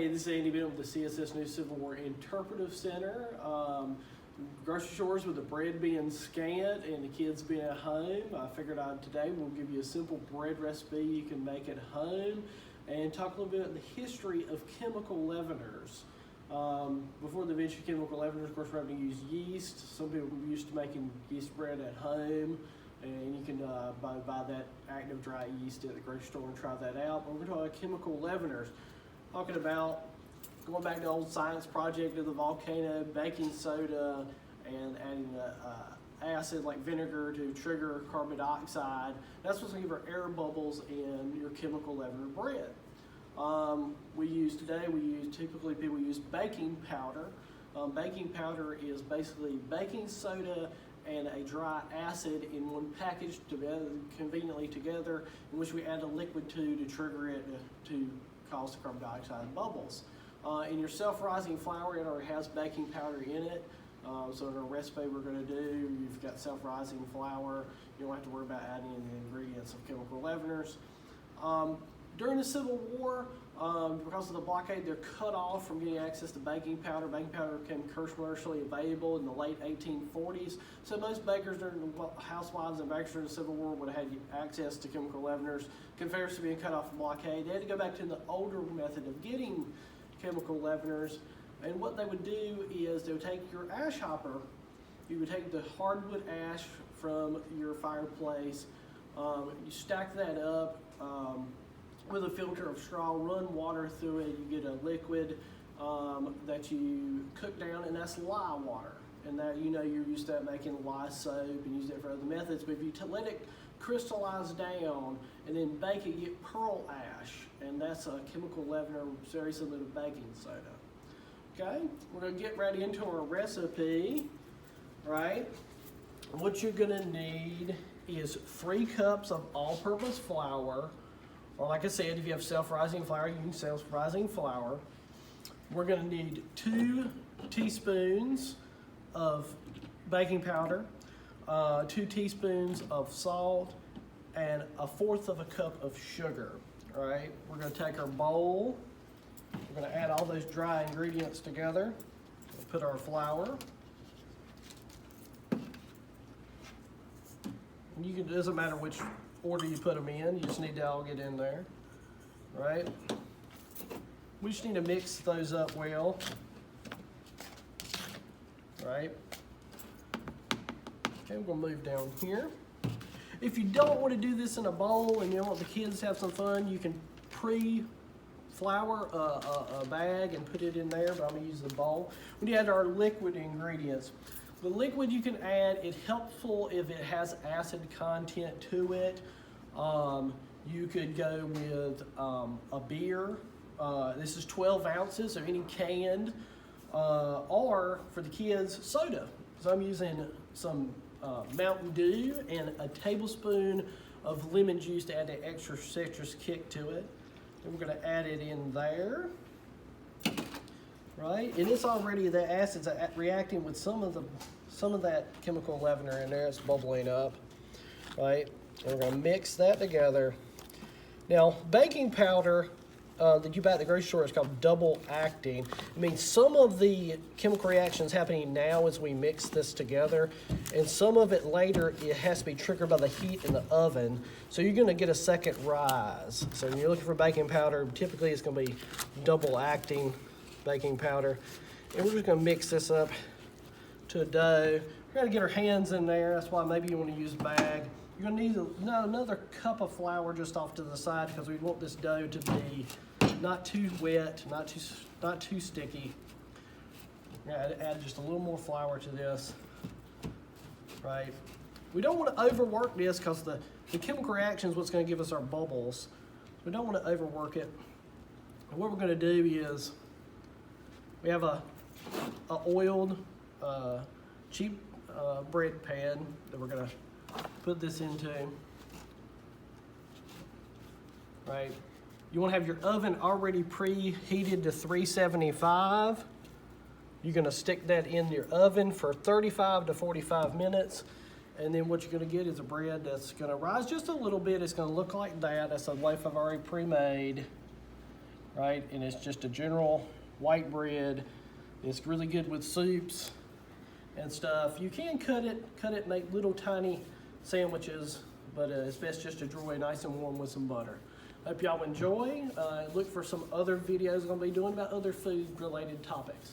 Hey, this is Andy Bennett with the CSS News Civil War Interpretive Center. Grocery stores with the bread being scant and the kids being at home, I figured out today we'll give you a simple bread recipe you can make at home and talk a little bit about the history of chemical leaveners. Before the invention of chemical leaveners, of course, we're having to use yeast. Some people are used to making yeast bread at home, and you can buy that active dry yeast at the grocery store and try that out. But we're talking about chemical leaveners. Talking about going back to the old science project of the volcano, baking soda, and adding acid like vinegar to trigger carbon dioxide. That's what's going to give our air bubbles in your chemical leavener bread. Typically people use baking powder. Baking powder is basically baking soda and a dry acid in one package conveniently together, in which we add a liquid to trigger it to cause the carbon dioxide bubbles. In your self-rising flour, it already has baking powder in it. So in our recipe we're going to do, you've got self-rising flour. You don't have to worry about adding in the ingredients of chemical leaveners. During the Civil War, because of the blockade, they're cut off from getting access to baking powder. Baking powder became commercially available in the late 1840s. So most bakers during the housewives and bakers during the Civil War would have had access to chemical leaveners. Confederates being cut off from blockade, they had to go back to the older method of getting chemical leaveners. And what they would do is they would take your ash hopper, you would take the hardwood ash from your fireplace, you stack that up with a filter of straw, run water through it, you get a liquid that you cook down, and that's lye water. And that, you know, you're used to making lye soap and use that for other methods, but if you let it crystallize down and then bake it, you get pearl ash, and that's a chemical leavener very similar to baking soda. Okay, we're going to get right into our recipe, right? What you're going to need is 3 cups of all-purpose flour, or like I said, if you have self-rising flour, you can self-rising flour. We're going to need 2 teaspoons of baking powder, 2 teaspoons of salt, and 1/4 of a cup of sugar. All right, we're going to take our bowl. We're going to add all those dry ingredients together. We'll put our flour. And it doesn't matter which order you put them in, you just need to all get in there, right? We just need to mix those up well, right? Okay, we're gonna move down here. If you don't want to do this in a bowl and you want the kids to have some fun, you can pre-flour a bag and put it in there, but I'm gonna use the bowl. We need to add our liquid ingredients. The liquid you can add, it's helpful if it has acid content to it. You could go with a beer. This is 12 ounces, so any canned, or for the kids, soda. So I'm using some Mountain Dew and a tablespoon of lemon juice to add an extra citrus kick to it. And we're going to add it in there. Right, and it's already, the acids are reacting with some of that chemical leavener in there. It's bubbling up, right? And we're going to mix that together. Now, baking powder that you buy at the grocery store is called double acting. I mean, some of the chemical reactions happening now as we mix this together, and some of it later, it has to be triggered by the heat in the oven. So you're going to get a second rise. So when you're looking for baking powder, typically it's going to be double acting baking powder. And we're just going to mix this up to a dough. We're going to get our hands in there. That's why maybe you want to use a bag. You're going to need another cup of flour just off to the side, because we want this dough to be not too wet, not too sticky. We're going to add just a little more flour to this, right? We don't want to overwork this, because the chemical reaction is what's going to give us our bubbles. We don't want to overwork it. And what we're going to do is, we have a oiled, cheap bread pan that we're going to put this into, right? You want to have your oven already preheated to 375. You're going to stick that in your oven for 35 to 45 minutes. And then what you're going to get is a bread that's going to rise just a little bit. It's going to look like that. That's a loaf I've already pre-made. right? And it's just a general white bread. It's really good with soups and stuff. You can cut it, make little tiny sandwiches, but it's best just to enjoy nice and warm with some butter. Hope y'all enjoy. Look for some other videos I'm gonna be doing about other food related topics.